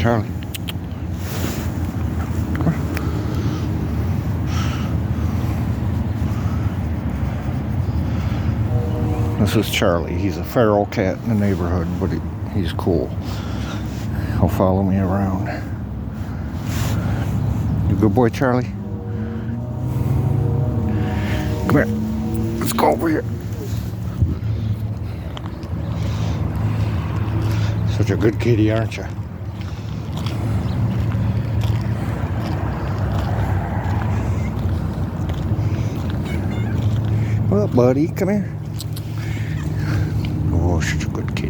Charlie. Come here. This is Charlie. He's a feral cat in the neighborhood, but he's cool. He'll follow me around. You good boy, Charlie? Come here. Let's go over here. Such a good kitty, aren't you? Well, buddy, come here. Oh, such a good kitty.